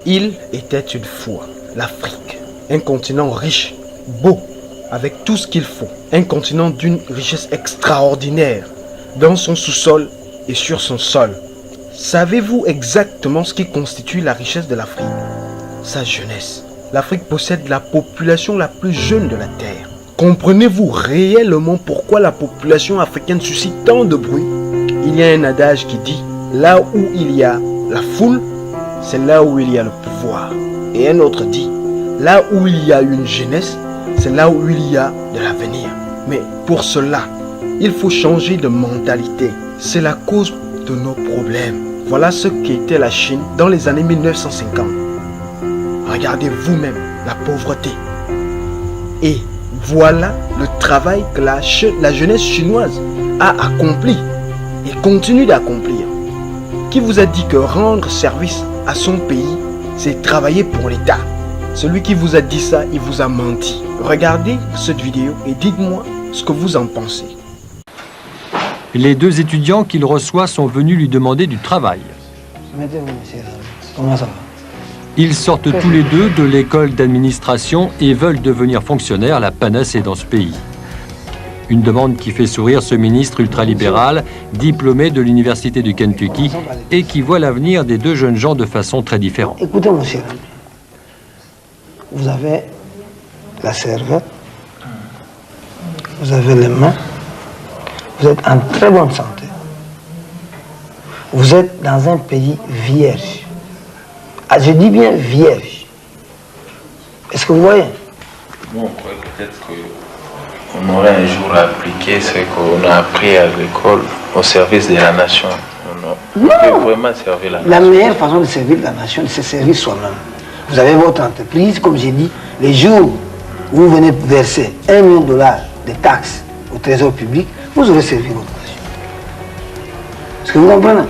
Il était une fois l'Afrique, un continent riche, beau, avec tout ce qu'il faut. Un continent d'une richesse extraordinaire, dans son sous-sol et sur son sol. Savez-vous exactement ce qui constitue la richesse de l'Afrique? Sa jeunesse. L'Afrique possède la population la plus jeune de la Terre. Comprenez-vous réellement pourquoi la population africaine suscite tant de bruit? Il y a un adage qui dit, là où il y a la foule, c'est là où il y a le pouvoir. Et un autre dit, là où il y a une jeunesse, c'est là où il y a de l'avenir. Mais pour cela, il faut changer de mentalité. C'est la cause de nos problèmes. Voilà ce qu'était la Chine dans les années 1950. Regardez vous-même la pauvreté. Et voilà le travail que la jeunesse chinoise a accompli et continue d'accomplir. Qui vous a dit que rendre service à son pays, c'est travailler pour l'État? Celui qui vous a dit ça, il vous a menti. Regardez cette vidéo et dites-moi ce que vous en pensez. Les deux étudiants qu'il reçoit sont venus lui demander du travail. Comment ça va? Ils sortent tous les deux de l'école d'administration et veulent devenir fonctionnaires, la panacée dans ce pays. Une demande qui fait sourire ce ministre ultralibéral, diplômé de l'université du Kentucky et qui voit l'avenir des deux jeunes gens de façon très différente. Écoutez, monsieur, vous avez la cervelle, vous avez les mains, vous êtes en très bonne santé. Vous êtes dans un pays vierge. Ah, je dis bien vierge. Est-ce que vous voyez? Bon, peut-être qu'on aurait un jour à appliquer ce qu'on a appris à l'école au service de la nation. On peut vraiment servir la nation. La meilleure façon de servir la nation, c'est de servir soi-même. Vous avez votre entreprise, comme j'ai dit, les jours où vous venez verser $1 million de taxes au trésor public, vous aurez servi votre nation. Est-ce que vous comprenez?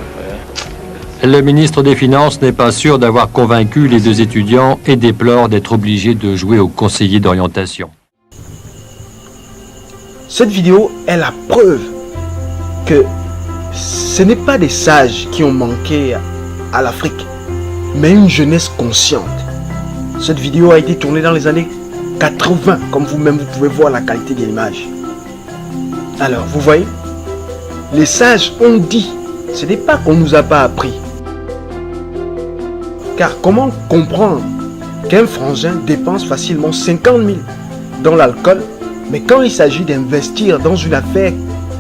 Le ministre des Finances n'est pas sûr d'avoir convaincu les deux étudiants et déplore d'être obligé de jouer au conseiller d'orientation. Cette vidéo est la preuve que ce n'est pas des sages qui ont manqué à l'Afrique, mais une jeunesse consciente. Cette vidéo a été tournée dans les années 80, comme vous-même vous pouvez voir la qualité de l'image. Alors, vous voyez, les sages ont dit, ce n'est pas qu'on ne nous a pas appris. Car comment comprendre qu'un frangin dépense facilement 50 000 dans l'alcool, mais quand il s'agit d'investir dans une affaire,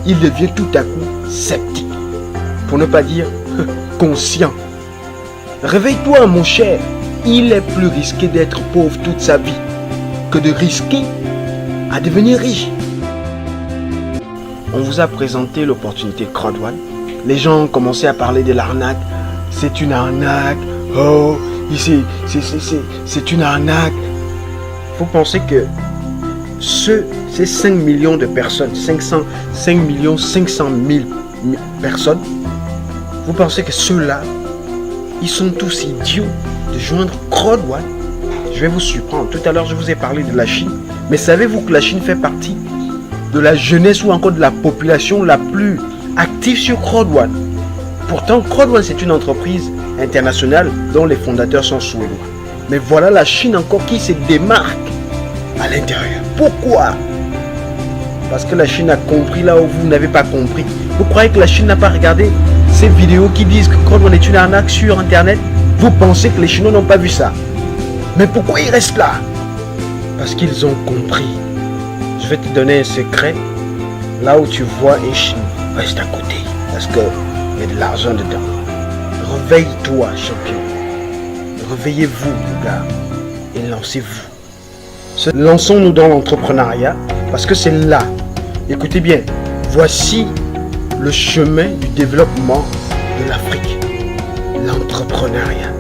il devient tout à coup sceptique, pour ne pas dire conscient. Réveille-toi mon cher, il est plus risqué d'être pauvre toute sa vie que de risquer à devenir riche. On vous a présenté l'opportunité CrowdOne. Les gens ont commencé à parler de l'arnaque. C'est une arnaque. Oh, c'est une arnaque. Vous pensez que ces 5 millions de personnes, 5 500 000 personnes, vous pensez que ceux-là, ils sont tous idiots de joindre CrowdOne? Je vais vous surprendre. Tout à l'heure, je vous ai parlé de la Chine. Mais savez-vous que la Chine fait partie de la jeunesse ou encore de la population la plus active sur CrowdOne? Pourtant, CrowdOne, c'est une entreprise internationale dont les fondateurs sont suédois. Mais voilà la Chine encore qui se démarque à l'intérieur. Pourquoi? Parce que la Chine a compris là où vous n'avez pas compris. Vous croyez que la Chine n'a pas regardé ces vidéos qui disent que CrowdOne est une arnaque sur Internet? Vous pensez que les Chinois n'ont pas vu ça? Mais pourquoi ils restent là? Parce qu'ils ont compris. Je vais te donner un secret. Là où tu vois un Chinois, reste à côté. Parce qu'il y a de l'argent dedans. Réveille-toi, champion. Réveillez-vous, les gars. Et lancez-vous. Lançons-nous dans l'entrepreneuriat. Parce que c'est là. Écoutez bien. Voici le chemin du développement de l'Afrique. L'entrepreneuriat.